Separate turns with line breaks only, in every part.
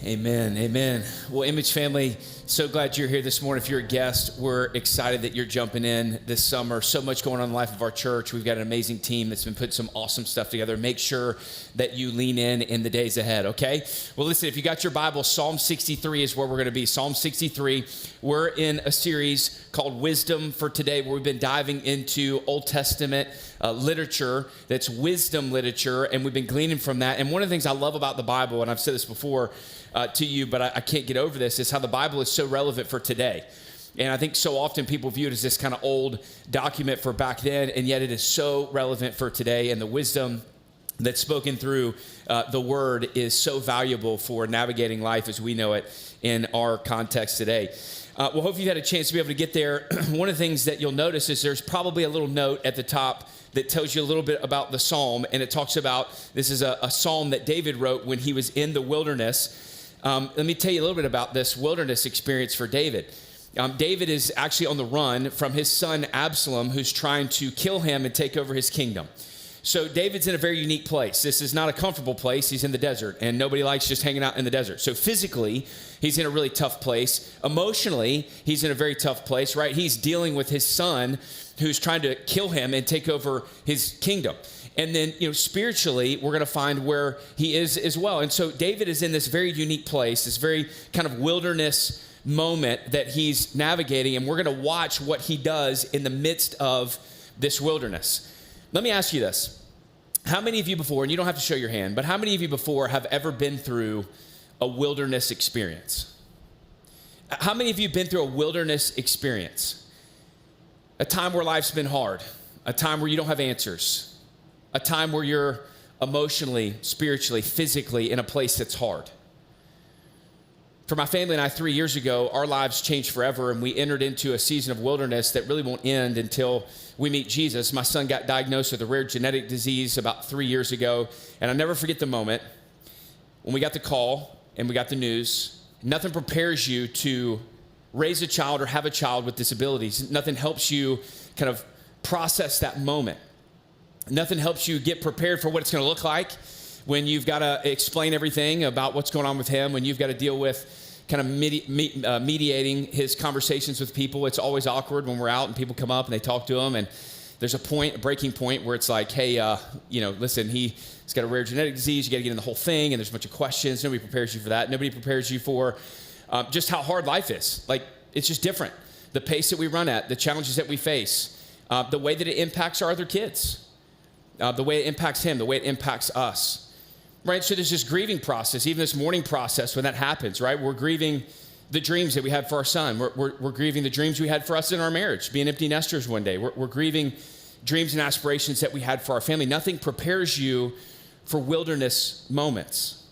Amen. Amen. Well, Image family, so glad you're here this morning. If you're a guest, we're excited that you're jumping in this summer. So much going on in the life of our church. We've got an amazing team that's been putting some awesome stuff together. Make sure that you lean in the days ahead, okay? Well, listen, if you got your Bible, Psalm 63 is where we're going to be. Psalm 63. We're in a series called Wisdom for Today, where we've been diving into Old Testament literature that's wisdom literature, and we've been gleaning from that. And one of the things I love about the Bible, and I've said this before to you, but I can't get over this, is how the Bible is so relevant for today. And I think so often people view it as this kind of old document for back then, and yet it is so relevant for today. And the wisdom that's spoken through the Word is so valuable for navigating life as we know it in our context today. Well, hope you've had a chance to be able to get there. One of the things that you'll notice is there's probably a little note at the top that tells you a little bit about the psalm, and it talks about, this is a psalm that David wrote when he was in the wilderness. Let me tell you a little bit about this wilderness experience for David. David is actually on the run from his son Absalom, who's trying to kill him and take over his kingdom. So David's in a very unique place. This is not a comfortable place. He's in the desert, and nobody likes just hanging out in the desert. So physically, he's in a really tough place. Emotionally, he's in a very tough place, right? He's dealing with his son who's trying to kill him and take over his kingdom. And then, spiritually, we're going to find where he is as well. And so David is in this very unique place, this very kind of wilderness moment that he's navigating, and we're going to watch what he does in the midst of this wilderness. Let me ask you this. How many of you before, and you don't have to show your hand, but how many of you before have ever been through a wilderness experience? How many of you have been through a wilderness experience? A time where life's been hard, a time where you don't have answers, a time where you're emotionally, spiritually, physically in a place that's hard. For my family and I, 3 years ago, our lives changed forever, and we entered into a season of wilderness that really won't end until we meet Jesus. My son got diagnosed with a rare genetic disease about 3 years ago, and I'll never forget the moment when we got the call and we got the news. Nothing prepares you to raise a child or have a child with disabilities. Nothing helps you kind of process that moment. Nothing helps you get prepared for what it's going to look like when you've got to explain everything about what's going on with him, when you've got to deal with kind of mediating his conversations with people. It's always awkward when we're out and people come up and they talk to him, and there's a breaking point where it's like, hey, listen, he's got a rare genetic disease. You got to get in the whole thing, and there's a bunch of questions. Nobody prepares you for that. Nobody prepares you for just how hard life is. Like, it's just different. The pace that we run at, the challenges that we face, the way that it impacts our other kids. The way it impacts him, the way it impacts us, right? So there's this grieving process, even this mourning process when that happens, right? We're grieving the dreams that we had for our son. We're grieving the dreams we had for us in our marriage, being empty nesters one day. We're grieving dreams and aspirations that we had for our family. Nothing prepares you for wilderness moments.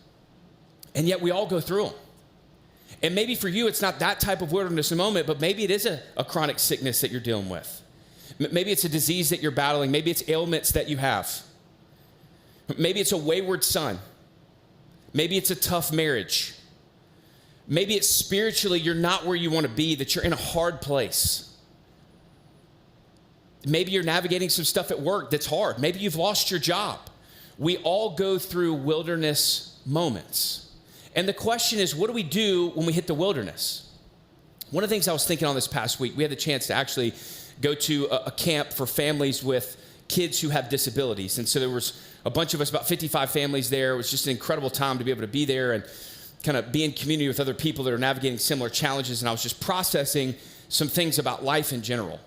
And yet we all go through them. And maybe for you, it's not that type of wilderness moment, but maybe it is a chronic sickness that you're dealing with. Maybe it's a disease that you're battling. Maybe it's ailments that you have. Maybe it's a wayward son. Maybe it's a tough marriage. Maybe it's spiritually you're not where you want to be, that you're in a hard place. Maybe you're navigating some stuff at work that's hard. Maybe you've lost your job. We all go through wilderness moments. And the question is, what do we do when we hit the wilderness? One of the things I was thinking on this past week, we had the chance to actually go to a camp for families with kids who have disabilities. And so there was a bunch of us, about 55 families there. It was just an incredible time to be able to be there and kind of be in community with other people that are navigating similar challenges. And I was just processing some things about life in general.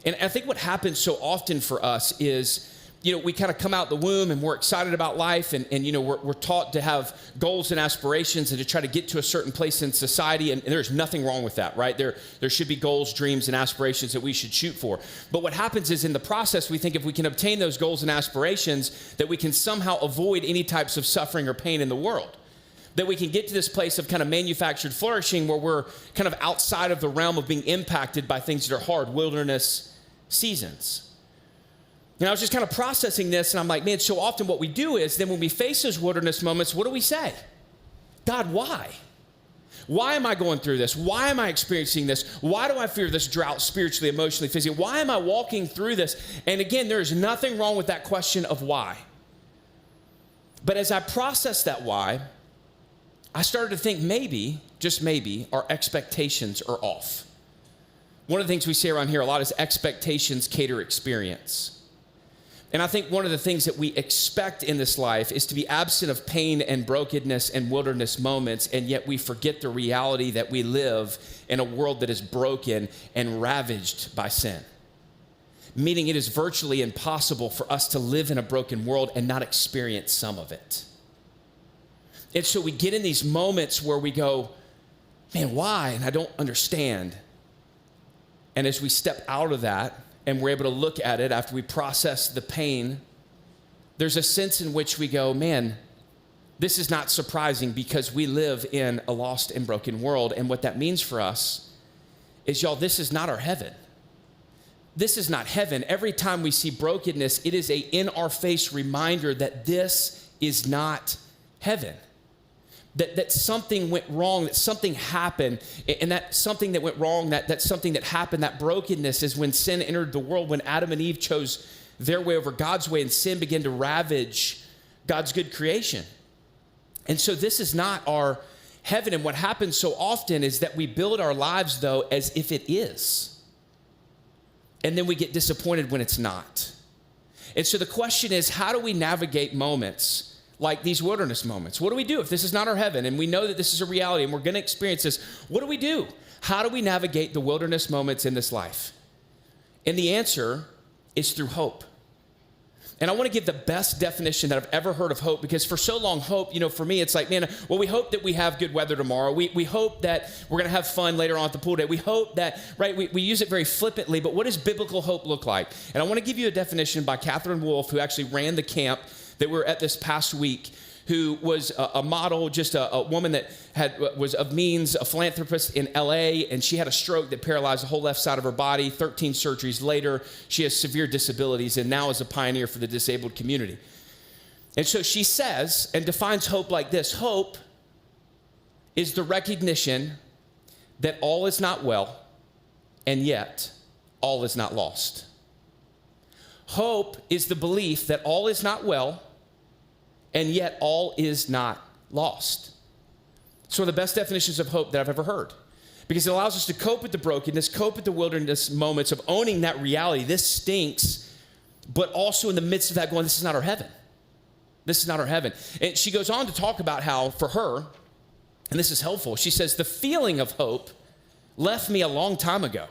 And I think what happens so often for us is, we kind of come out the womb and we're excited about life, and we're taught to have goals and aspirations and to try to get to a certain place in society, and there's nothing wrong with that, right? There should be goals, dreams, and aspirations that we should shoot for. But what happens is in the process, we think if we can obtain those goals and aspirations, that we can somehow avoid any types of suffering or pain in the world. That we can get to this place of kind of manufactured flourishing where we're kind of outside of the realm of being impacted by things that are hard, wilderness seasons. And I was just kind of processing this, and I'm like, man, so often what we do is then when we face those wilderness moments, what do we say? God, why? Why am I going through this? Why am I experiencing this? Why do I fear this drought spiritually, emotionally, physically? Why am I walking through this? And again, there is nothing wrong with that question of why. But as I process that why, I started to think maybe, just maybe, our expectations are off. One of the things we say around here a lot is expectations cater experience. And I think one of the things that we expect in this life is to be absent of pain and brokenness and wilderness moments, and yet we forget the reality that we live in a world that is broken and ravaged by sin. Meaning it is virtually impossible for us to live in a broken world and not experience some of it. And so we get in these moments where we go, man, why? And I don't understand. And as we step out of that and we're able to look at it after we process the pain, there's a sense in which we go, man, this is not surprising because we live in a lost and broken world. And what that means for us is, y'all, this is not our heaven. This is not heaven. Every time we see brokenness, it is a in-our-face reminder that this is not heaven. That something went wrong, that something happened, and that something that went wrong, that something that happened, that brokenness is when sin entered the world, when Adam and Eve chose their way over God's way, and sin began to ravage God's good creation. And so this is not our heaven, and what happens so often is that we build our lives, though, as if it is. And then we get disappointed when it's not. And so the question is, how do we navigate moments like these wilderness moments? What do we do if this is not our heaven and we know that this is a reality and we're going to experience this? What do we do? How do we navigate the wilderness moments in this life? And the answer is through hope. And I want to give the best definition that I've ever heard of hope, because for so long, hope, for me, it's like, man, well, we hope that we have good weather tomorrow. We hope that we're going to have fun later on at the pool day. We hope that, right, we use it very flippantly, but what does biblical hope look like? And I want to give you a definition by Catherine Wolfe, who actually ran the camp that we were at this past week, who was a model, just a woman that was of means, a philanthropist in LA, and she had a stroke that paralyzed the whole left side of her body. 13 surgeries later, she has severe disabilities and now is a pioneer for the disabled community. And so she says and defines hope like this: hope is the recognition that all is not well, and yet all is not lost. Hope is the belief that all is not well, and yet all is not lost. It's one of the best definitions of hope that I've ever heard, because it allows us to cope with the brokenness, cope with the wilderness moments of owning that reality. This stinks, but also in the midst of that going, this is not our heaven. This is not our heaven. And she goes on to talk about how, for her, and this is helpful, she says, the feeling of hope left me a long time ago,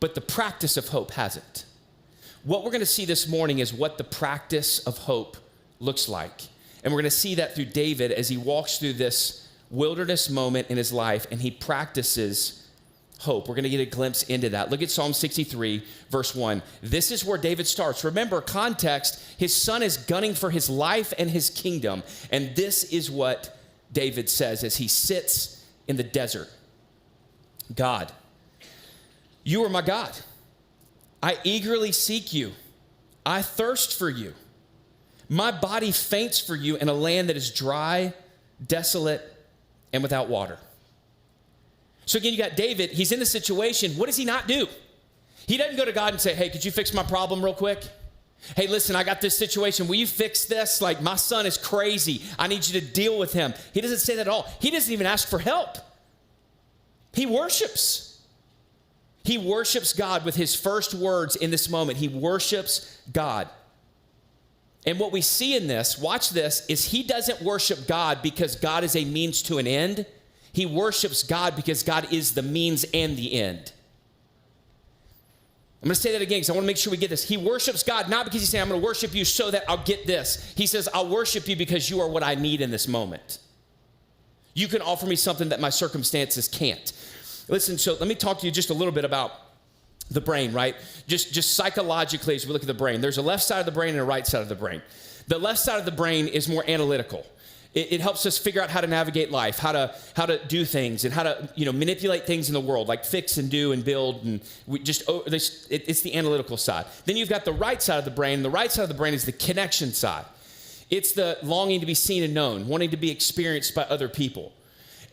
but the practice of hope hasn't. What we're going to see this morning is what the practice of hope looks like. And we're going to see that through David as he walks through this wilderness moment in his life and he practices hope. We're going to get a glimpse into that. Look at Psalm 63, verse 1. This is where David starts. Remember, context, his son is gunning for his life and his kingdom. And this is what David says as he sits in the desert. God, you are my God. I eagerly seek you. I thirst for you. My body faints for you in a land that is dry, desolate, and without water. So again, you got David. He's in the situation. What does he not do? He doesn't go to God and say, hey, could you fix my problem real quick? Hey, listen, I got this situation. Will you fix this? Like, my son is crazy. I need you to deal with him. He doesn't say that at all. He doesn't even ask for help. He worships. He worships God with his first words in this moment. He worships God. And what we see in this, watch this, is he doesn't worship God because God is a means to an end. He worships God because God is the means and the end. I'm going to say that again because I want to make sure we get this. He worships God not because he's saying, I'm going to worship you so that I'll get this. He says, I'll worship you because you are what I need in this moment. You can offer me something that my circumstances can't. Listen, so let me talk to you just a little bit about the brain, right? Just psychologically, as we look at the brain, there's a left side of the brain and a right side of the brain. The left side of the brain is more analytical. It helps us figure out how to navigate life, how to do things, and how to manipulate things in the world, like fix and do and build, and it's the analytical side. Then you've got the right side of the brain. The right side of the brain is the connection side. It's the longing to be seen and known, wanting to be experienced by other people.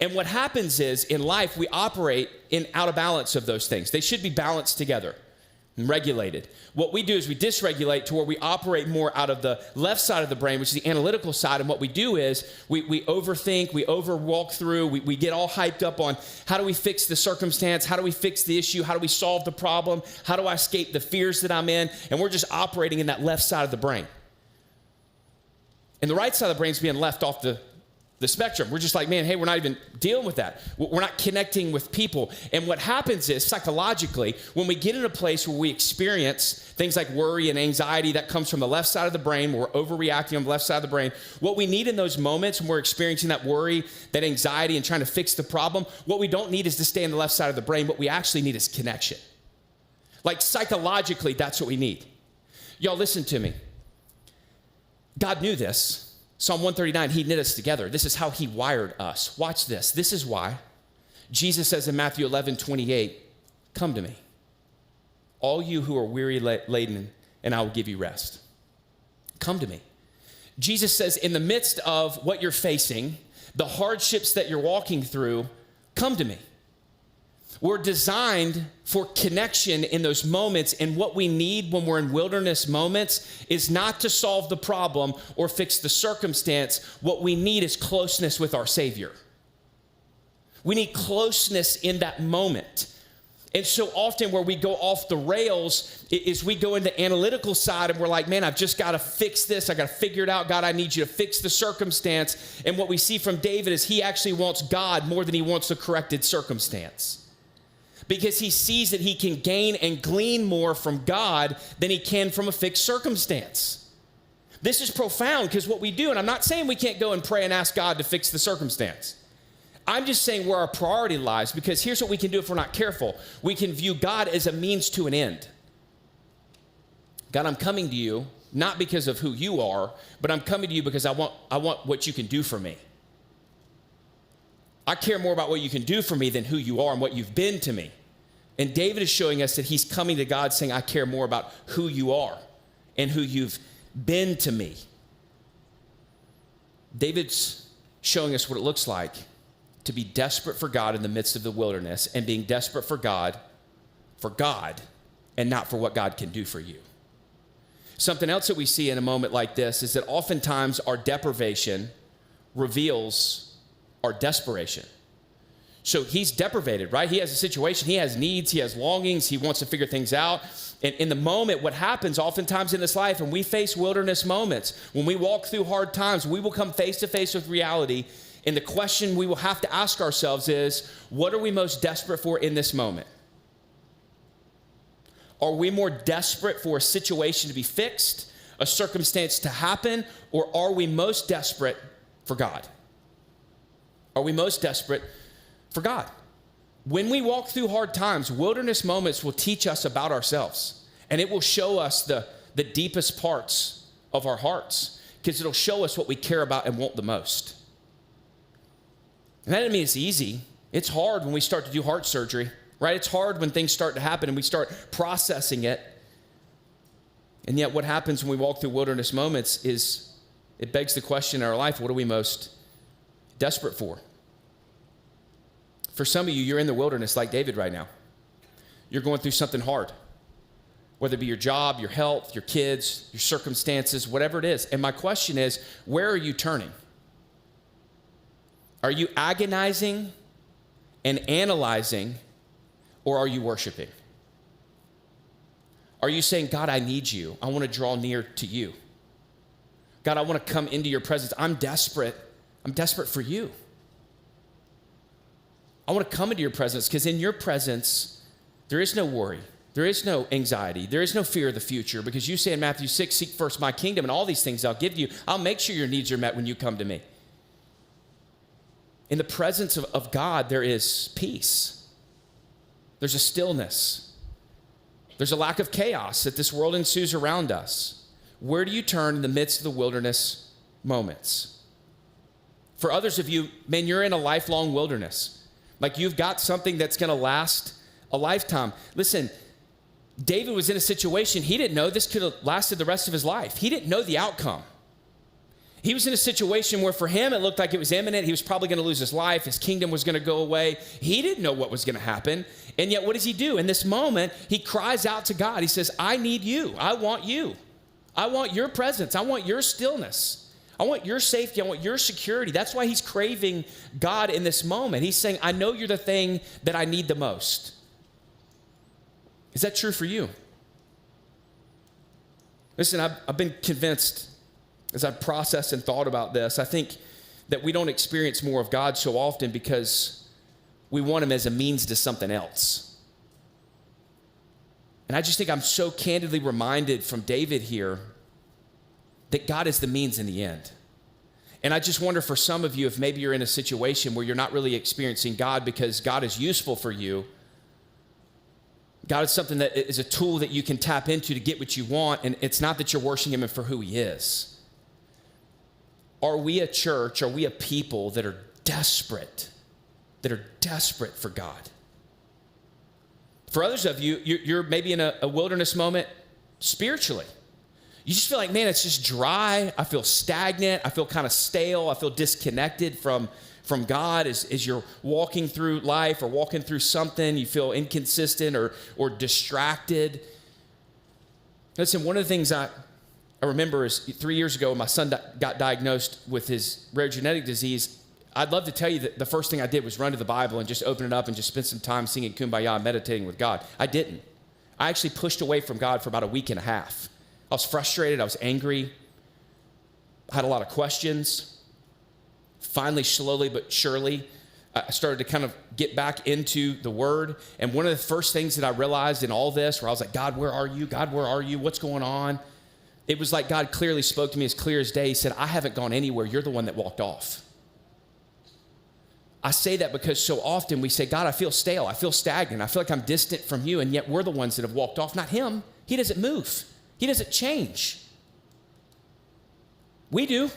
And what happens is, in life, we operate in out of balance of those things. They should be balanced together. and regulated. What we do is we dysregulate to where we operate more out of the left side of the brain, which is the analytical side. And what we do is we overthink, we overwalk through, we get all hyped up on how do we fix the circumstance? How do we fix the issue? How do we solve the problem? How do I escape the fears that I'm in? And we're just operating in that left side of the brain. And the right side of the brain is being left off the spectrum. We're just like, man, hey, we're not even dealing with that. We're not connecting with people. And what happens is psychologically, when we get in a place where we experience things like worry and anxiety that comes from the left side of the brain, where we're overreacting on the left side of the brain, what we need in those moments when we're experiencing that worry, that anxiety, and trying to fix the problem, what we don't need is to stay on the left side of the brain. What we actually need is connection. Like psychologically, that's what we need. Y'all, listen to me. God knew this. Psalm 139, he knit us together. This is how he wired us. Watch this. This is why Jesus says in Matthew 11:28, come to me, all you who are weary laden, and I will give you rest. Come to me. Jesus says in the midst of what you're facing, the hardships that you're walking through, come to me. We're designed for connection in those moments, and what we need when we're in wilderness moments is not to solve the problem or fix the circumstance. What we need is closeness with our Savior. We need closeness in that moment. And so often where we go off the rails is we go into analytical side and we're like, man, I've just got to fix this. I got to figure it out. God, I need you to fix the circumstance. And what we see from David is he actually wants God more than he wants the corrected circumstance, because he sees that he can gain and glean more from God than he can from a fixed circumstance. This is profound, because what we do, and I'm not saying we can't go and pray and ask God to fix the circumstance. I'm just saying where our priority lies, because here's what we can do if we're not careful. We can view God as a means to an end. God, I'm coming to you, not because of who you are, but I'm coming to you because I want what you can do for me. I care more about what you can do for me than who you are and what you've been to me. And David is showing us that he's coming to God saying, I care more about who you are and who you've been to me. David's showing us what it looks like to be desperate for God in the midst of the wilderness, and being desperate for God, and not for what God can do for you. Something else that we see in a moment like this is that oftentimes our deprivation reveals our desperation. So he's deprivated, right? He has a situation, he has needs, he has longings, he wants to figure things out. And in the moment, what happens oftentimes in this life, and we face wilderness moments, when we walk through hard times, we will come face to face with reality. And the question we will have to ask ourselves is, what are we most desperate for in this moment? Are we more desperate for a situation to be fixed, a circumstance to happen, or are we most desperate for God? Are we most desperate for God? When we walk through hard times, wilderness moments will teach us about ourselves, and it will show us the deepest parts of our hearts, because it'll show us what we care about and want the most. And that doesn't mean it's easy. It's hard when we start to do heart surgery, right? It's hard when things start to happen and we start processing it. And yet what happens when we walk through wilderness moments is it begs the question in our life, what are we most desperate for? For some of you, you're in the wilderness like David right now. You're going through something hard, whether it be your job, your health, your kids, your circumstances, whatever it is. And my question is, where are you turning? Are you agonizing and analyzing, or are you worshiping? Are you saying, God, I need you. I want to draw near to you. God, I want to come into your presence. I'm desperate. I'm desperate for you. I want to come into your presence, because in your presence, there is no worry. There is no anxiety. There is no fear of the future, because you say in Matthew 6, seek first my kingdom, and all these things I'll give you. I'll make sure your needs are met when you come to me. In the presence of God, there is peace. There's a stillness. There's a lack of chaos that this world ensues around us. Where do you turn in the midst of the wilderness moments? For others of you, man, you're in a lifelong wilderness. Like you've got something that's going to last a lifetime. Listen, David was in a situation he didn't know this could have lasted the rest of his life. He didn't know the outcome. He was in a situation where for him, it looked like it was imminent. He was probably going to lose his life. His kingdom was going to go away. He didn't know what was going to happen. And yet, what does he do? In this moment, he cries out to God. He says, I need you. I want you. I want your presence. I want your stillness. I want your safety. I want your security. That's why he's craving God in this moment. He's saying, I know you're the thing that I need the most. Is that true for you? Listen, I've been convinced as I've processed and thought about this, I think that we don't experience more of God so often because we want him as a means to something else. And I just think I'm so candidly reminded from David here that God is the means in the end. And I just wonder for some of you, if maybe you're in a situation where you're not really experiencing God because God is useful for you. God is something that is a tool that you can tap into to get what you want, and it's not that you're worshiping him for who he is. Are we a church, are we a people that are desperate for God? For others of you, you're maybe in a wilderness moment spiritually. You just feel like, man, it's just dry. I feel stagnant. I feel kind of stale. I feel disconnected from God as you're walking through life or walking through something. You feel inconsistent or distracted. Listen, one of the things I remember is 3 years ago when my son got diagnosed with his rare genetic disease. I'd love to tell you that the first thing I did was run to the Bible and just open it up and just spend some time singing Kumbaya and meditating with God. I didn't. I actually pushed away from God for about a week and a half. I was frustrated. I was angry. I had a lot of questions. Finally, slowly but surely, I started to kind of get back into the Word. And one of the first things that I realized in all this, where I was like, God, where are you? God, where are you? What's going on? It was like God clearly spoke to me as clear as day. He said, I haven't gone anywhere. You're the one that walked off. I say that because so often we say, God, I feel stale. I feel stagnant. I feel like I'm distant from you. And yet we're the ones that have walked off, not him. He doesn't move. He doesn't change. We do.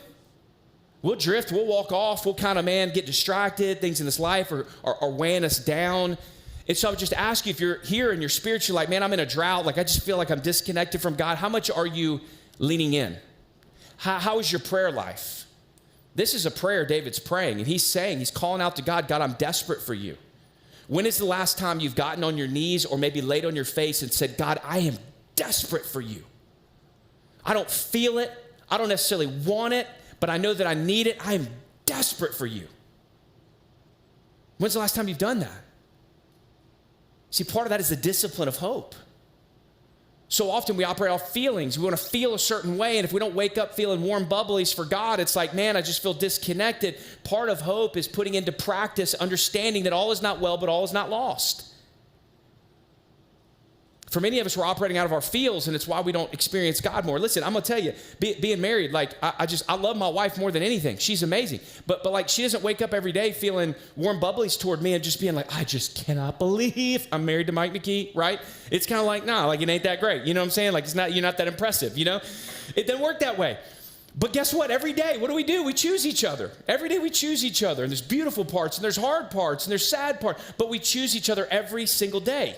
We'll drift. We'll walk off. We'll kind of, get distracted. Things in this life are weighing us down. And so I would just ask you, if you're here and you're spiritually like, man, I'm in a drought. Like, I just feel like I'm disconnected from God. How much are you leaning in? How is your prayer life? This is a prayer David's praying, and he's calling out to God, God, I'm desperate for you. When is the last time you've gotten on your knees or maybe laid on your face and said, God, I am desperate for you. I don't feel it. I don't necessarily want it, but I know that I need it. I am desperate for you. When's the last time you've done that? See, part of that is the discipline of hope. So often we operate off feelings. We want to feel a certain way, and if we don't wake up feeling warm bubblies for God, it's like, man, I just feel disconnected. Part of hope is putting into practice understanding that all is not well, but all is not lost. For many of us, we're operating out of our feels, and it's why we don't experience God more. Listen, I'm going to tell you, being married, like, I love my wife more than anything. She's amazing. But like, she doesn't wake up every day feeling warm bubblies toward me and just being like, I just cannot believe I'm married to Mike McKee, right? It's kind of like, nah, like, it ain't that great. You know what I'm saying? Like, you're not that impressive, you know? It doesn't work that way. But guess what? Every day, what do? We choose each other. Every day we choose each other. And there's beautiful parts, and there's hard parts, and there's sad parts. But we choose each other every single day.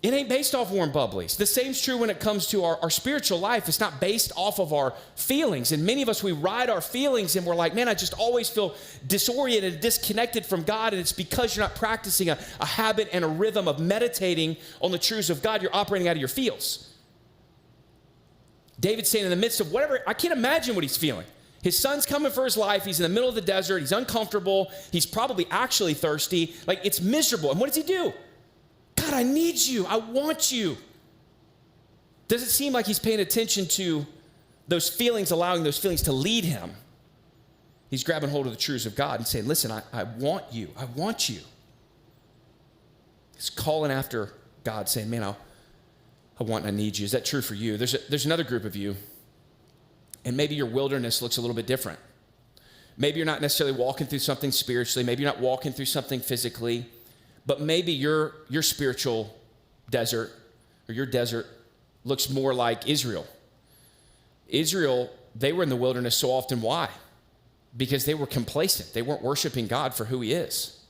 It ain't based off warm bubblies. The same's true when it comes to our spiritual life. It's not based off of our feelings. And many of us, we ride our feelings and we're like, man, I just always feel disoriented, disconnected from God. And it's because you're not practicing a habit and a rhythm of meditating on the truths of God. You're operating out of your feels. David's saying in the midst of whatever, I can't imagine what he's feeling. His son's coming for his life. He's in the middle of the desert. He's uncomfortable. He's probably actually thirsty. Like, it's miserable. And what does he do? God, I need you. I want you. Does it seem like he's paying attention to those feelings, allowing those feelings to lead him? He's grabbing hold of the truths of God and saying, listen, I want you. I want you. He's calling after God, saying, man, I want and I need you. Is that true for you? There's another group of you, and maybe your wilderness looks a little bit different. Maybe you're not necessarily walking through something spiritually. Maybe you're not walking through something physically. But maybe your spiritual desert or your desert looks more like Israel. Israel, they were in the wilderness so often. Why? Because they were complacent. They weren't worshiping God for who he is.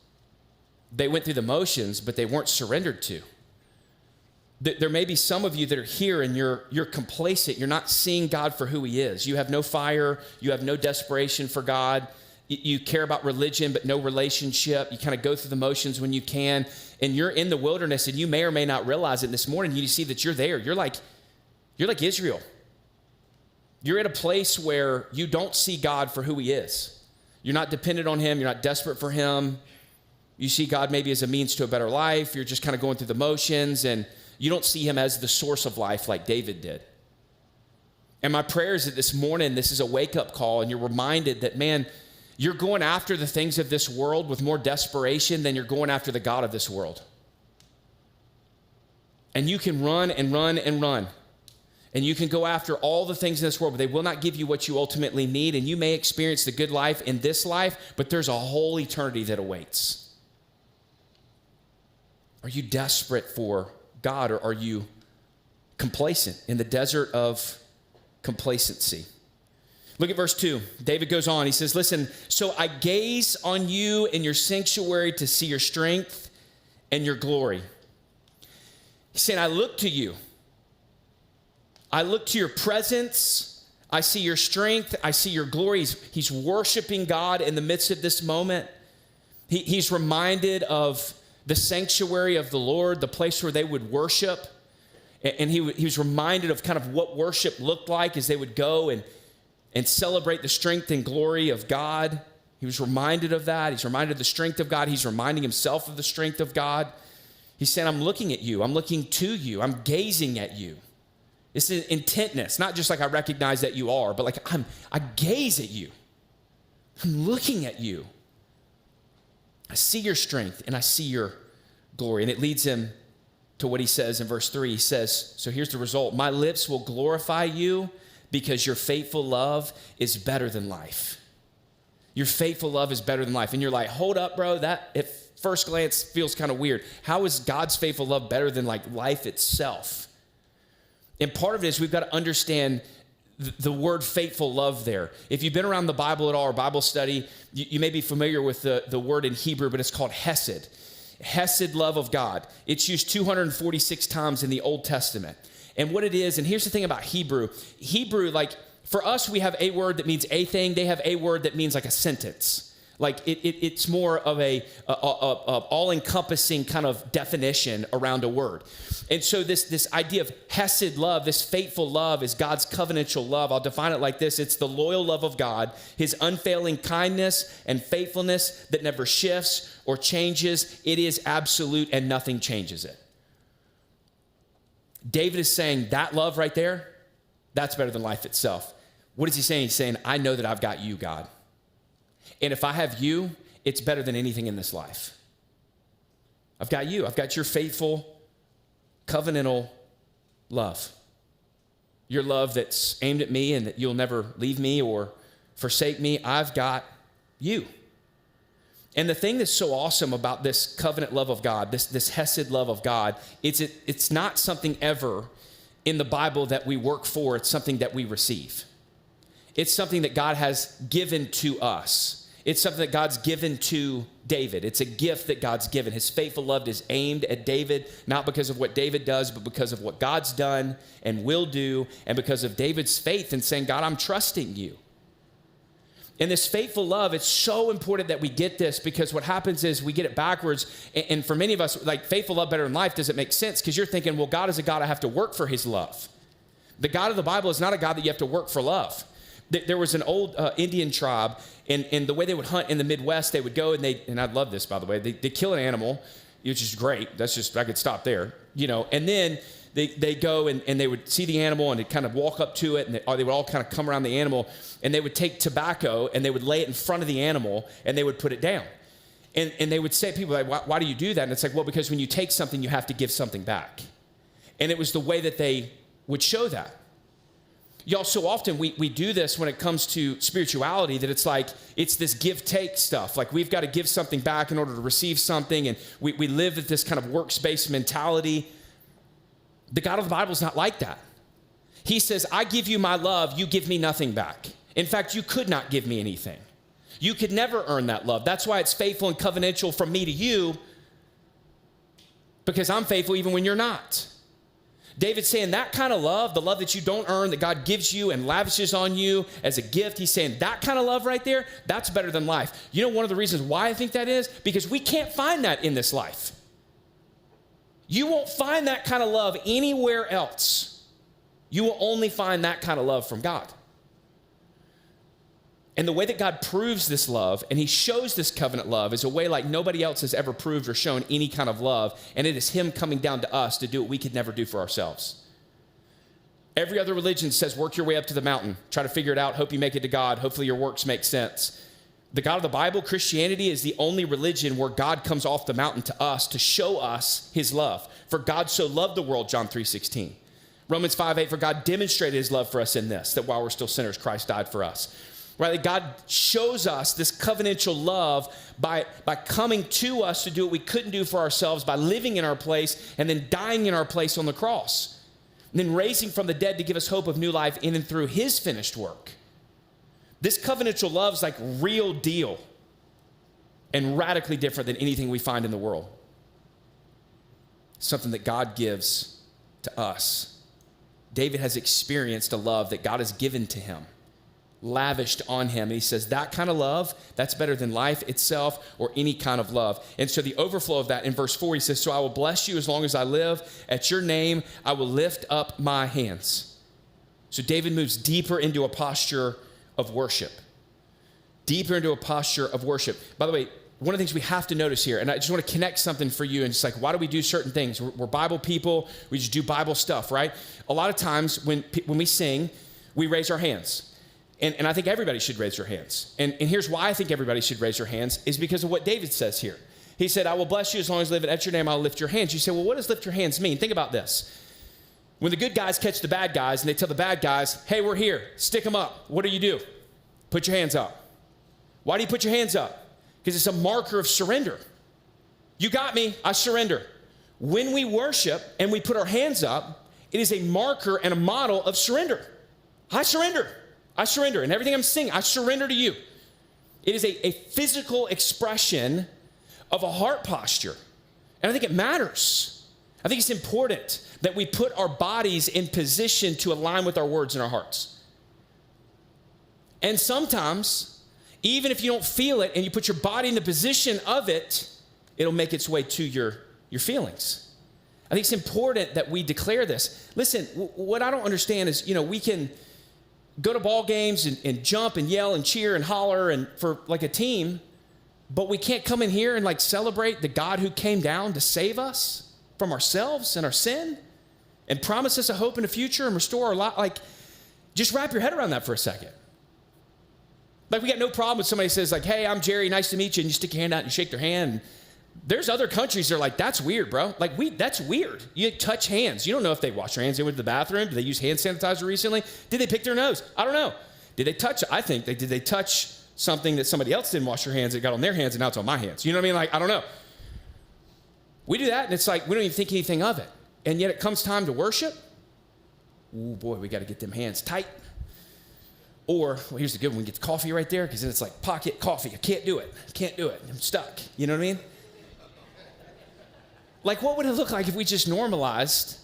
They went through the motions, but they weren't surrendered to. There may be some of you that are here and you're complacent. You're not seeing God for who he is. You have no fire. You have no desperation for God. You care about religion, but no relationship. You kind of go through the motions when you can. And you're in the wilderness, and you may or may not realize it. This morning, you see that you're there. You're like Israel. You're at a place where you don't see God for who he is. You're not dependent on him. You're not desperate for him. You see God maybe as a means to a better life. You're just kind of going through the motions, and you don't see him as the source of life like David did. And my prayer is that this morning, this is a wake-up call, and you're reminded that, man, you're going after the things of this world with more desperation than you're going after the God of this world. And you can run and run and run. And you can go after all the things in this world, but they will not give you what you ultimately need. And you may experience the good life in this life, but there's a whole eternity that awaits. Are you desperate for God, or are you complacent in the desert of complacency? Look at verse 2. David goes on. He says, listen, so I gaze on you in your sanctuary to see your strength and your glory. He's saying, I look to you. I look to your presence. I see your strength. I see your glory. He's worshiping God in the midst of this moment. He's reminded of the sanctuary of the Lord, the place where they would worship. And he was reminded of kind of what worship looked like as they would go and celebrate the strength and glory of God. He was reminded of that. He's reminded of the strength of God. He's reminding himself of the strength of God. He's saying, I'm looking at you. I'm looking to you. I'm gazing at you. It's an intentness, not just like I recognize that you are, but like I gaze at you. I'm looking at you. I see your strength and I see your glory. And it leads him to what he says in verse 3. He says, so here's the result. My lips will glorify you because your faithful love is better than life. Your faithful love is better than life. And you're like, hold up, bro. That at first glance feels kind of weird. How is God's faithful love better than like life itself? And part of it is we've got to understand the word faithful love there. If you've been around the Bible at all or Bible study, you may be familiar with the word in Hebrew, but it's called hesed. Hesed, love of God. It's used 246 times in the Old Testament. And what it is, and here's the thing about Hebrew, like for us, we have a word that means a thing. They have a word that means like a sentence. Like it's more of a all-encompassing kind of definition around a word. And so this idea of hesed love, this faithful love is God's covenantal love. I'll define it like this. It's the loyal love of God, his unfailing kindness and faithfulness that never shifts or changes. It is absolute and nothing changes it. David is saying that love right there, that's better than life itself. What is he saying? He's saying, I know that I've got you, God. And if I have you, it's better than anything in this life. I've got you. I've got your faithful, covenantal love. Your love that's aimed at me and that you'll never leave me or forsake me. I've got you. And the thing that's so awesome about this covenant love of God, this hesed love of God, it's not something ever in the Bible that we work for. It's something that we receive. It's something that God has given to us. It's something that God's given to David. It's a gift that God's given. His faithful love is aimed at David, not because of what David does, but because of what God's done and will do, and because of David's faith in saying, God, I'm trusting you. And this faithful love, it's so important that we get this, because what happens is we get it backwards. And for many of us, like faithful love better than life doesn't make sense, because you're thinking, well, God is a God I have to work for his love. The God of the Bible is not a God that you have to work for love. There was an old Indian tribe, and the way they would hunt in the Midwest, they would go and I love this, by the way, they kill an animal, which is great. That's just, I could stop there, and then they go and they would see the animal and they'd kind of walk up to it, and they would all kind of come around the animal, and they would take tobacco and they would lay it in front of the animal and they would put it down. And they would say, people are like, why do you do that? And it's like, well, because when you take something, you have to give something back. And it was the way that they would show that. Y'all, so often we do this when it comes to spirituality, that it's like, it's this give-take stuff. Like we've got to give something back in order to receive something. And we live with this kind of works-based mentality. The God of the Bible is not like that. He says, I give you my love, you give me nothing back. In fact, you could not give me anything. You could never earn that love. That's why it's faithful and covenantal from me to you, because I'm faithful even when you're not. David's saying that kind of love, the love that you don't earn, that God gives you and lavishes on you as a gift, he's saying that kind of love right there, that's better than life. You know one of the reasons why I think that is? Because we can't find that in this life. You won't find that kind of love anywhere else. You will only find that kind of love from God. And the way that God proves this love, and he shows this covenant love, is a way like nobody else has ever proved or shown any kind of love, and it is him coming down to us to do what we could never do for ourselves. Every other religion says, work your way up to the mountain, try to figure it out, hope you make it to God, hopefully your works make sense. The God of the Bible, Christianity, is the only religion where God comes off the mountain to us to show us his love. For God so loved the world, John 3:16. Romans 5:8, for God demonstrated his love for us in this, that while we're still sinners, Christ died for us. Right? God shows us this covenantal love by coming to us to do what we couldn't do for ourselves, by living in our place and then dying in our place on the cross. And then raising from the dead to give us hope of new life in and through his finished work. This covenantal love is like real deal and radically different than anything we find in the world. Something that God gives to us. David has experienced a love that God has given to him, lavished on him. And he says that kind of love, that's better than life itself or any kind of love. And so the overflow of that in verse 4, he says, so I will bless you as long as I live. At your name, I will lift up my hands. So David moves deeper into a posture of worship. Deeper into a posture of worship. By the way, one of the things we have to notice here, and I just want to connect something for you, and it's like, why do we do certain things? We're Bible people. We just do Bible stuff, right? A lot of times when we sing, we raise our hands. And I think everybody should raise their hands. And here's why I think everybody should raise their hands is because of what David says here. He said, I will bless you as long as I live, and at your name I'll lift your hands. You say, well, what does lift your hands mean? Think about this. When the good guys catch the bad guys and they tell the bad guys, hey, we're here, stick them up. What do? Put your hands up. Why do you put your hands up? Because it's a marker of surrender. You got me, I surrender. When we worship and we put our hands up, it is a marker and a model of surrender. I surrender. I surrender. And everything I'm singing, I surrender to you. It is a physical expression of a heart posture. And I think it matters. I think it's important that we put our bodies in position to align with our words and our hearts. And sometimes, even if you don't feel it and you put your body in the position of it, it'll make its way to your feelings. I think it's important that we declare this. Listen, what I don't understand is, we can go to ball games and jump and yell and cheer and holler and for like a team, but we can't come in here and like celebrate the God who came down to save us from ourselves and our sin and promise us a hope and a future and restore our life. Like, just wrap your head around that for a second. Like, we got no problem with somebody says like, hey, I'm Jerry, nice to meet you, and you stick your hand out and you shake their hand. There's other countries that are like, that's weird, bro. Like, that's weird. You touch hands. You don't know if they wash their hands, they went to the bathroom. Did they use hand sanitizer recently? Did they pick their nose? I don't know. Did they touch? I think did they touch something that somebody else didn't wash their hands, that got on their hands, and now it's on my hands? You know what I mean? Like, I don't know. We do that, and it's like, we don't even think anything of it. And yet it comes time to worship. Oh, boy, we got to get them hands tight. Or, well, here's the good one. We get the coffee right there, because then it's like pocket coffee. I can't do it. I'm stuck. You know what I mean? Like, what would it look like if we just normalized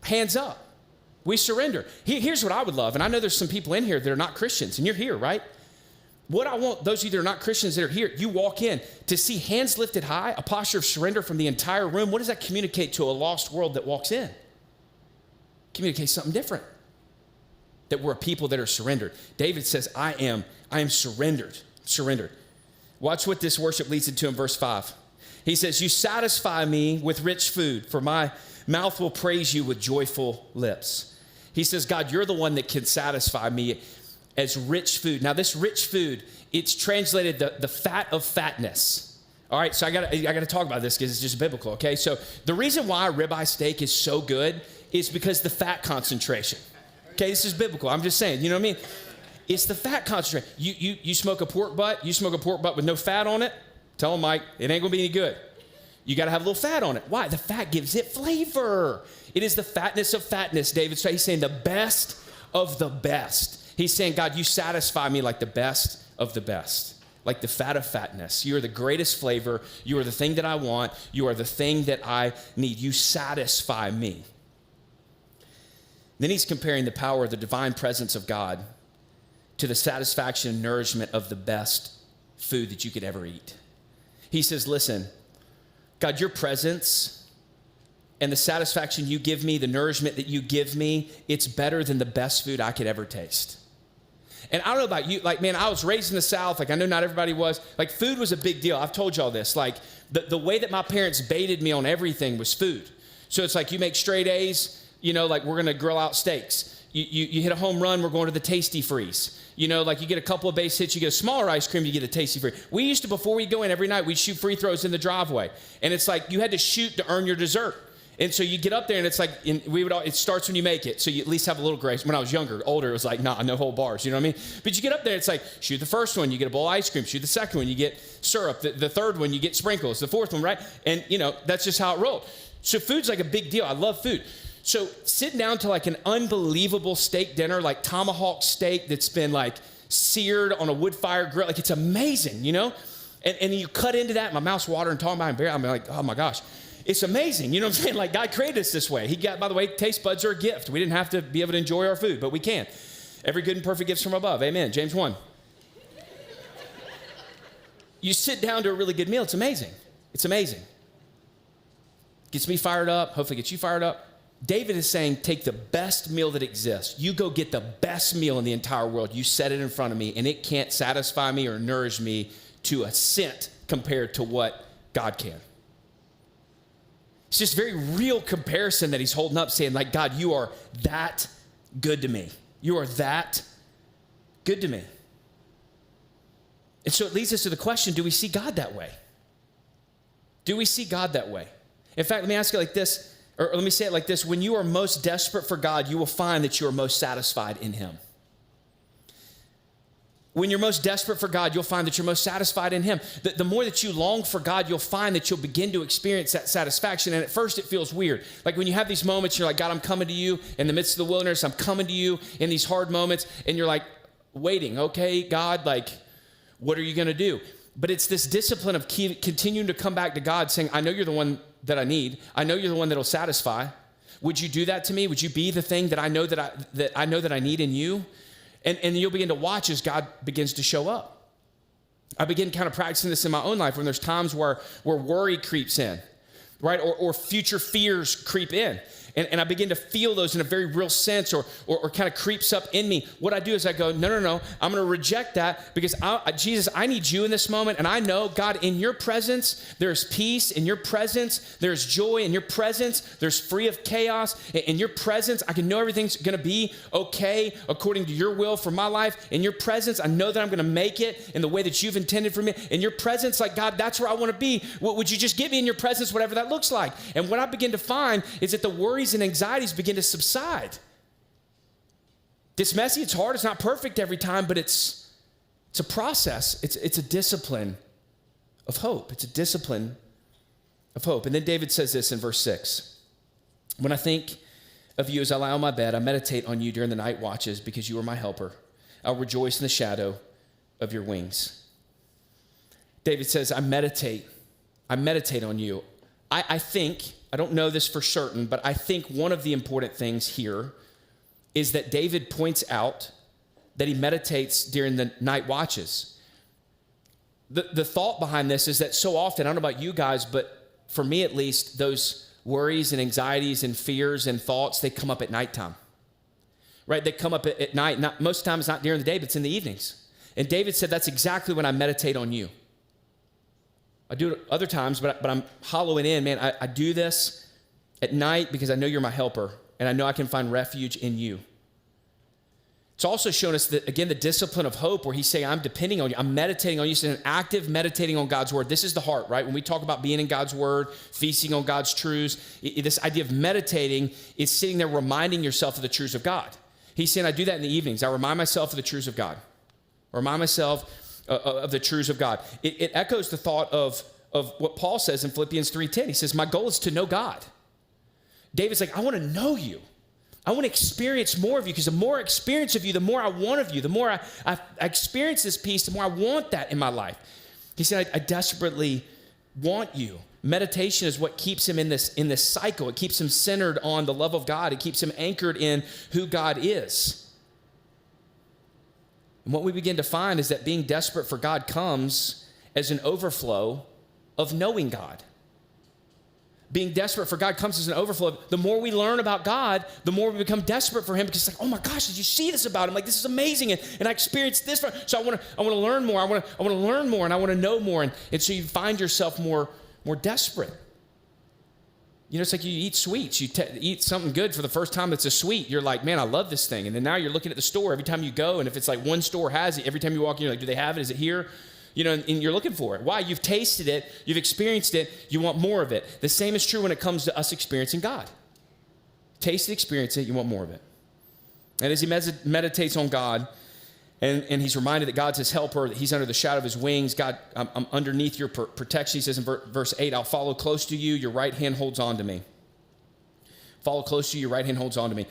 hands up? We surrender. Here's what I would love, and I know there's some people in here that are not Christians, and you're here, right? What I want, those of you that are not Christians that are here, you walk in to see hands lifted high, a posture of surrender from the entire room. What does that communicate to a lost world that walks in? Communicate something different. That we're a people that are surrendered. David says, I am surrendered. Watch what this worship leads into in verse 5. He says, you satisfy me with rich food, for my mouth will praise you with joyful lips. He says, God, you're the one that can satisfy me as rich food. Now, this rich food, it's translated the fat of fatness. All right, so I got to talk about this because it's just biblical, okay? So the reason why ribeye steak is so good is because the fat concentration. Okay, this is biblical. I'm just saying, you know what I mean? It's the fat concentration. You smoke a pork butt, with no fat on it, tell them, Mike, it ain't going to be any good. You got to have a little fat on it. Why? The fat gives it flavor. It is the fatness of fatness, David. So he's saying the best of the best. He's saying, God, you satisfy me like the best of the best, like the fat of fatness. You are the greatest flavor. You are the thing that I want. You are the thing that I need. You satisfy me. Then he's comparing the power of the divine presence of God to the satisfaction and nourishment of the best food that you could ever eat. He says, listen, God, your presence and the satisfaction you give me, the nourishment that you give me, it's better than the best food I could ever taste. And I don't know about you, like, man, I was raised in the South. Like, I know not everybody was. Like, food was a big deal. I've told y'all this. Like, the way that my parents baited me on everything was food. So it's like, you make straight A's, you know, like, we're going to grill out steaks. You hit a home run, we're going to the Tasty Freeze. You know, like, you get a couple of base hits, you get a smaller ice cream, you get a Tasty Freeze. We used to, before we go in every night, we'd shoot free throws in the driveway. And it's like, you had to shoot to earn your dessert. And so you get up there, and it's like, it starts when you make it. So you at least have a little grace. When I was younger, older, it was like, nah, no whole bars. You know what I mean? But you get up there, it's like, shoot the first one, you get a bowl of ice cream. Shoot the second one, you get syrup. The third one, you get sprinkles. The fourth one, right? And, you know, that's just how it rolled. So food's like a big deal. I love food. So sitting down to like an unbelievable steak dinner, like tomahawk steak that's been like seared on a wood fire grill. Like, it's amazing, you know? And you cut into that, my mouth's watering, talking about it, I'm like, oh my gosh. It's amazing. You know what I'm saying? Like, God created us this way. He got, by the way, taste buds are a gift. We didn't have to be able to enjoy our food, but we can. Every good and perfect gift's from above. Amen. James 1. You sit down to a really good meal. It's amazing. It's amazing. Gets me fired up. Hopefully gets you fired up. David is saying, take the best meal that exists. You go get the best meal in the entire world. You set it in front of me, and it can't satisfy me or nourish me to a cent compared to what God can. It's just a very real comparison that he's holding up, saying, like, God, you are that good to me. You are that good to me. And so it leads us to the question, do we see God that way? Do we see God that way? In fact, let me ask it like this, or let me say it like this. When you are most desperate for God, you will find that you are most satisfied in him. When you're most desperate for God, you'll find that you're most satisfied in him. The more that you long for God, you'll find that you'll begin to experience that satisfaction. And at first, it feels weird. Like when you have these moments, you're like, God, I'm coming to you in the midst of the wilderness. I'm coming to you in these hard moments. And you're like, waiting. Okay, God, like, what are you going to do? But it's this discipline of continuing to come back to God, saying, I know you're the one that I need. I know you're the one that'll satisfy. Would you do that to me? Would you be the thing that I know that I need in you? And you'll begin to watch as God begins to show up. I begin kind of practicing this in my own life when there's times where worry creeps in, right? Or future fears creep in. And I begin to feel those in a very real sense or kind of creeps up in me. What I do is I go, no. I'm going to reject that because, Jesus, I need you in this moment. And I know, God, in your presence, there's peace. In your presence, there's joy. In your presence, there's free of chaos. In your presence, I can know everything's going to be okay according to your will for my life. In your presence, I know that I'm going to make it in the way that you've intended for me. In your presence, like, God, that's where I want to be. Would you just get me in your presence, whatever that looks like? And what I begin to find is that the worries and anxieties begin to subside. It's messy, it's hard, it's not perfect every time, but it's a process. It's a discipline of hope. It's a discipline of hope. And then David says this in verse 6. When I think of you as I lie on my bed, I meditate on you during the night watches because you are my helper. I'll rejoice in the shadow of your wings. David says, I meditate on you. I think, I don't know this for certain, but I think one of the important things here is that David points out that he meditates during the night watches. The thought behind this is that so often, I don't know about you guys, but for me at least, those worries and anxieties and fears and thoughts, they come up at nighttime, right? They come up at night. Most times not during the day, but it's in the evenings. And David said, that's exactly when I meditate on you. I do it other times, but I'm hollowing in, man. I do this at night because I know you're my helper, and I know I can find refuge in you. It's also shown us that, again, the discipline of hope where he's saying, I'm depending on you. I'm meditating on you. It's an active meditating on God's word. This is the heart, right? When we talk about being in God's word, feasting on God's truths, this idea of meditating is sitting there reminding yourself of the truths of God. He's saying, I do that in the evenings. I remind myself of the truths of God. I remind myself of the truths of God. It echoes the thought of what Paul says in Philippians 3:10. He says, my goal is to know God. David's like, I want to know you. I want to experience more of you because the more I experience of you, the more I want of you. The more I experience this peace, the more I want that in my life. He said, I desperately want you. meditation is what keeps him in this cycle. It keeps him centered on the love of God. It keeps him anchored in who God is. And what we begin to find is that being desperate for God comes as an overflow of knowing God. Being desperate for God comes as an overflow. The more we learn about God, the more we become desperate for him, because it's like, oh my gosh, did you see this about him? Like, this is amazing. And I experienced this. So I want to learn more. I want to learn more, and I want to know more. And so you find yourself more desperate. You know, it's like you eat sweets. You eat something good for the first time that's a sweet. You're like, man, I love this thing. And then now you're looking at the store every time you go. And if it's like one store has it, every time you walk in, you're like, do they have it? Is it here? You know, and you're looking for it. Why? You've tasted it. You've experienced it. You want more of it. The same is true when it comes to us experiencing God. Taste it, experience it. You want more of it. And as he meditates on God, and he's reminded that God's his helper, that he's under the shadow of his wings. God, I'm underneath your protection. He says in verse 8, I'll follow close to you. Your right hand holds on to me. Follow close to you. Your right hand holds on to me.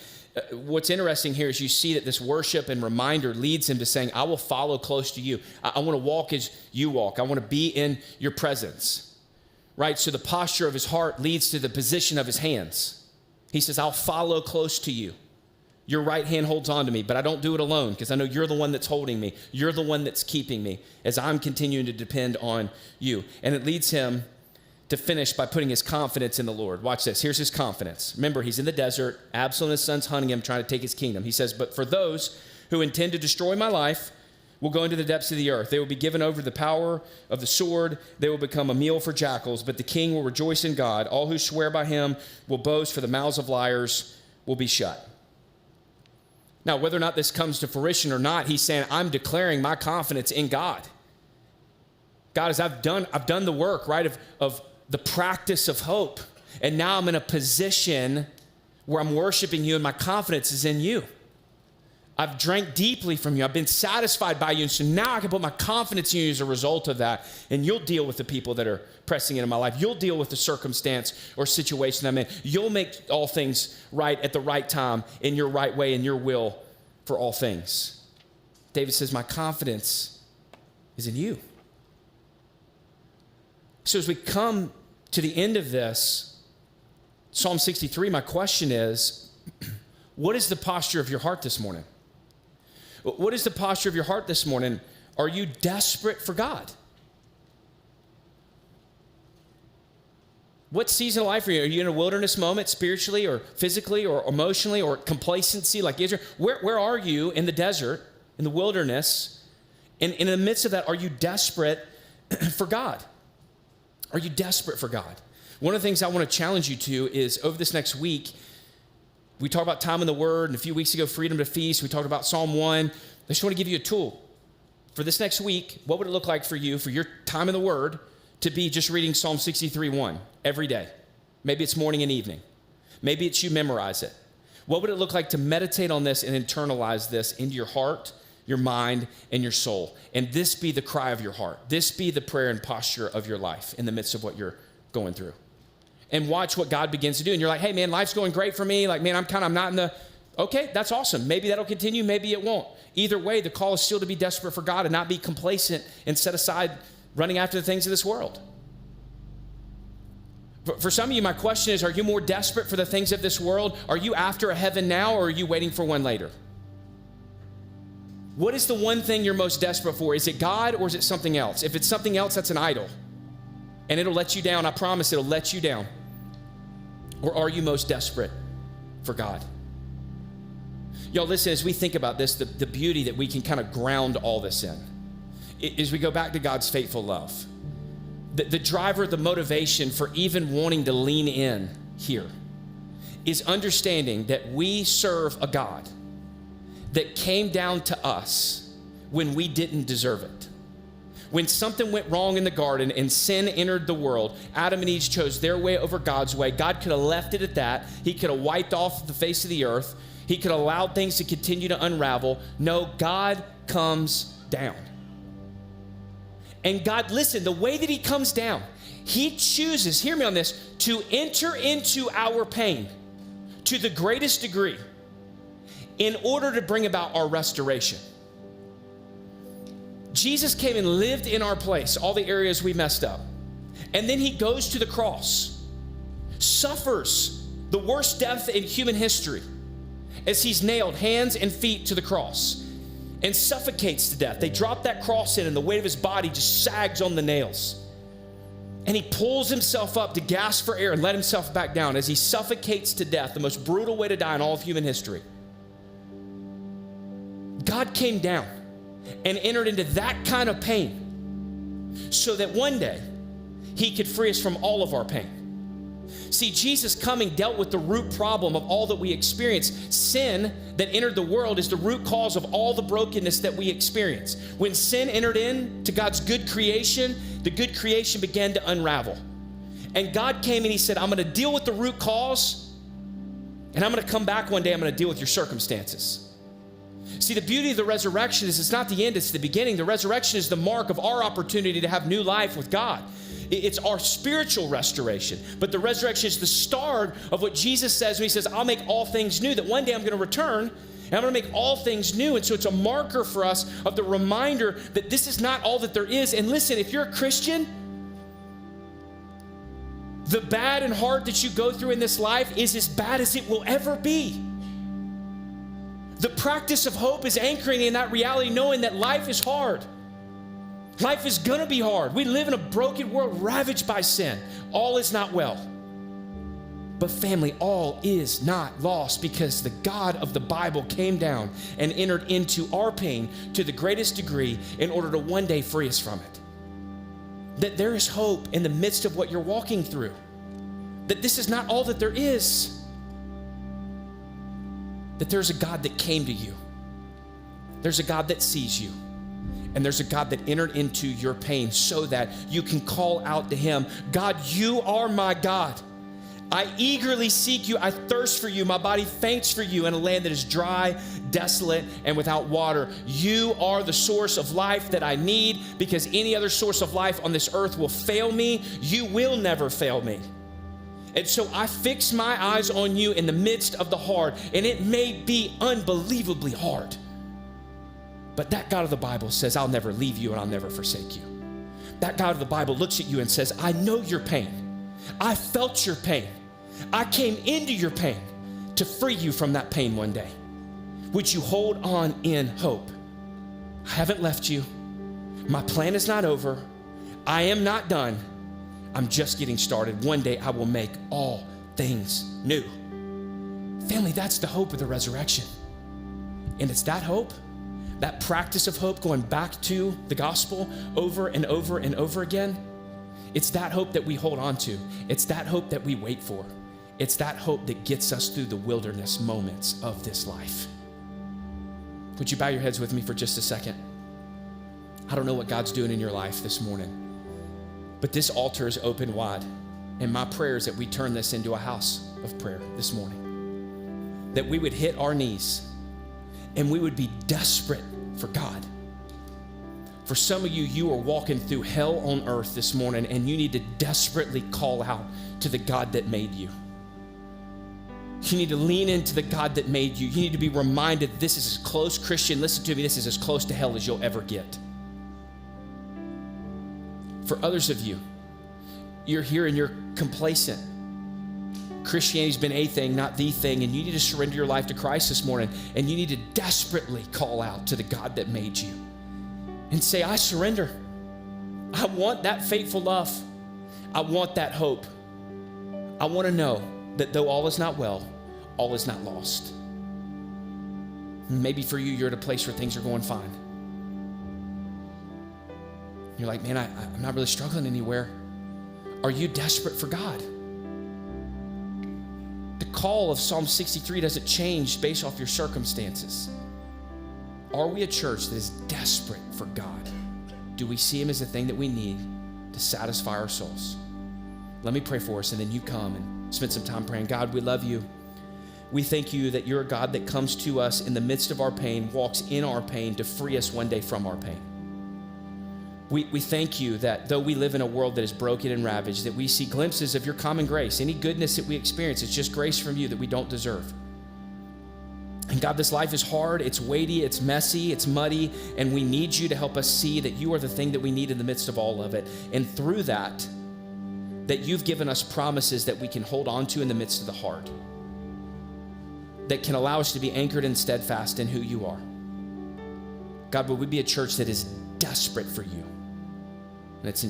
What's interesting here is you see that this worship and reminder leads him to saying, I will follow close to you. I want to walk as you walk. I want to be in your presence, right? So the posture of his heart leads to the position of his hands. He says, I'll follow close to you. Your right hand holds on to me, but I don't do it alone because I know you're the one that's holding me. You're the one that's keeping me as I'm continuing to depend on you. And it leads him to finish by putting his confidence in the Lord. Watch this. Here's his confidence. Remember, he's in the desert. Absalom and his sons hunting him, trying to take his kingdom. He says, but for those who intend to destroy my life will go into the depths of the earth. They will be given over to the power of the sword. They will become a meal for jackals, but the king will rejoice in God. All who swear by him will boast, for the mouths of liars will be shut. Now, whether or not this comes to fruition or not, he's saying, I'm declaring my confidence in God. God, as I've done the work, right, of the practice of hope. And now I'm in a position where I'm worshiping you and my confidence is in you. I've drank deeply from you. I've been satisfied by you. And so now I can put my confidence in you as a result of that. And you'll deal with the people that are pressing into my life. You'll deal with the circumstance or situation I'm in. You'll make all things right at the right time in your right way and your will for all things. David says, my confidence is in you. So as we come to the end of this, Psalm 63, my question is, what is the posture of your heart this morning? What is the posture of your heart this morning? Are you desperate for God? What season of life are you? Are you in a wilderness moment spiritually or physically or emotionally or complacency like Israel? Where are you in the desert, in the wilderness? And in the midst of that, are you desperate for God? Are you desperate for God? One of the things I want to challenge you to is over this next week, we talked about time in the Word, and a few weeks ago, freedom to feast. We talked about Psalm 1. I just want to give you a tool. For this next week, what would it look like for you, for your time in the Word, to be just reading Psalm 63:1 every day? Maybe it's morning and evening. Maybe it's you memorize it. What would it look like to meditate on this and internalize this into your heart, your mind, and your soul? And this be the cry of your heart. This be the prayer and posture of your life in the midst of what you're going through. And watch what God begins to do. And you're like, hey, man, life's going great for me. Like, man, I'm not in the, okay, that's awesome. Maybe that'll continue. Maybe it won't. Either way, the call is still to be desperate for God and not be complacent and set aside running after the things of this world. For some of you, my question is, are you more desperate for the things of this world? Are you after a heaven now, or are you waiting for one later? What is the one thing you're most desperate for? Is it God or is it something else? If it's something else, that's an idol. And it'll let you down. I promise it'll let you down. Or are you most desperate for God? Y'all, listen, as we think about this, the beauty that we can kind of ground all this in is we go back to God's faithful love. The driver, the motivation for even wanting to lean in here is understanding that we serve a God that came down to us when we didn't deserve it. When something went wrong in the garden and sin entered the world, Adam and Eve chose their way over God's way. God could have left it at that. He could have wiped off the face of the earth. He could have allowed things to continue to unravel. No, God comes down. And God, listen, the way that he comes down, he chooses, hear me on this, to enter into our pain to the greatest degree in order to bring about our restoration. Jesus came and lived in our place, all the areas we messed up. And then he goes to the cross, suffers the worst death in human history as he's nailed hands and feet to the cross and suffocates to death. They drop that cross in and the weight of his body just sags on the nails. And he pulls himself up to gasp for air and let himself back down as he suffocates to death, the most brutal way to die in all of human history. God came down and entered into that kind of pain so that one day he could free us from all of our pain. See, Jesus coming dealt with the root problem of all that we experience. Sin that entered the world is the root cause of all the brokenness that we experience. When sin entered into God's good creation, the good creation began to unravel. And God came and he said, I'm going to deal with the root cause, and I'm going to come back one day, I'm going to deal with your circumstances. See, the beauty of the resurrection is it's not the end, it's the beginning. The resurrection is the mark of our opportunity to have new life with God. It's our spiritual restoration. But the resurrection is the start of what Jesus says when he says, I'll make all things new, that one day I'm going to return and I'm going to make all things new. And so it's a marker for us of the reminder that this is not all that there is. And listen, if you're a Christian, the bad and hard that you go through in this life is as bad as it will ever be. The practice of hope is anchoring in that reality, knowing that life is hard. Life is gonna be hard. We live in a broken world ravaged by sin. All is not well. But family, all is not lost because the God of the Bible came down and entered into our pain to the greatest degree in order to one day free us from it. That there is hope in the midst of what you're walking through. That this is not all that there is. That there's a God that came to you. There's a God that sees you. And there's a God that entered into your pain so that you can call out to him, God, you are my God. I eagerly seek you. I thirst for you. My body faints for you in a land that is dry, desolate, and without water. You are the source of life that I need, because any other source of life on this earth will fail me. You will never fail me. And so I fix my eyes on you in the midst of the hard, and it may be unbelievably hard. But that God of the Bible says, I'll never leave you and I'll never forsake you. That God of the Bible looks at you and says, I know your pain. I felt your pain. I came into your pain to free you from that pain one day. Would you hold on in hope? I haven't left you. My plan is not over. I am not done. I'm just getting started. One day I will make all things new. Family, that's the hope of the resurrection. And it's that hope, that practice of hope, going back to the gospel over and over and over again. It's that hope that we hold on to. It's that hope that we wait for. It's that hope that gets us through the wilderness moments of this life. Would you bow your heads with me for just a second? I don't know what God's doing in your life this morning, but this altar is open wide. And my prayer is that we turn this into a house of prayer this morning. That we would hit our knees and we would be desperate for God. For some of you, you are walking through hell on earth this morning and you need to desperately call out to the God that made you. You need to lean into the God that made you. You need to be reminded this is as close, Christian, listen to me, this is as close to hell as you'll ever get. For others of you, you're here and you're complacent. Christianity's been a thing, not the thing, and you need to surrender your life to Christ this morning, and you need to desperately call out to the God that made you and say, I surrender. I want that faithful love. I want that hope. I want to know that though all is not well, all is not lost. Maybe for you, you're at a place where things are going fine. You're like, man, I'm not really struggling anywhere. Are you desperate for God? The call of Psalm 63 doesn't change based off your circumstances. Are we a church that is desperate for God? Do we see him as the thing that we need to satisfy our souls? Let me pray for us, and then you come and spend some time praying. God, we love you. We thank you that you're a God that comes to us in the midst of our pain, walks in our pain to free us one day from our pain. We thank you that though we live in a world that is broken and ravaged, that we see glimpses of your common grace. Any goodness that we experience, it's just grace from you that we don't deserve. And God, this life is hard, it's weighty, it's messy, it's muddy, and we need you to help us see that you are the thing that we need in the midst of all of it. And through that, that you've given us promises that we can hold on to in the midst of the hard, that can allow us to be anchored and steadfast in who you are. God, would we be a church that is desperate for you? And it's in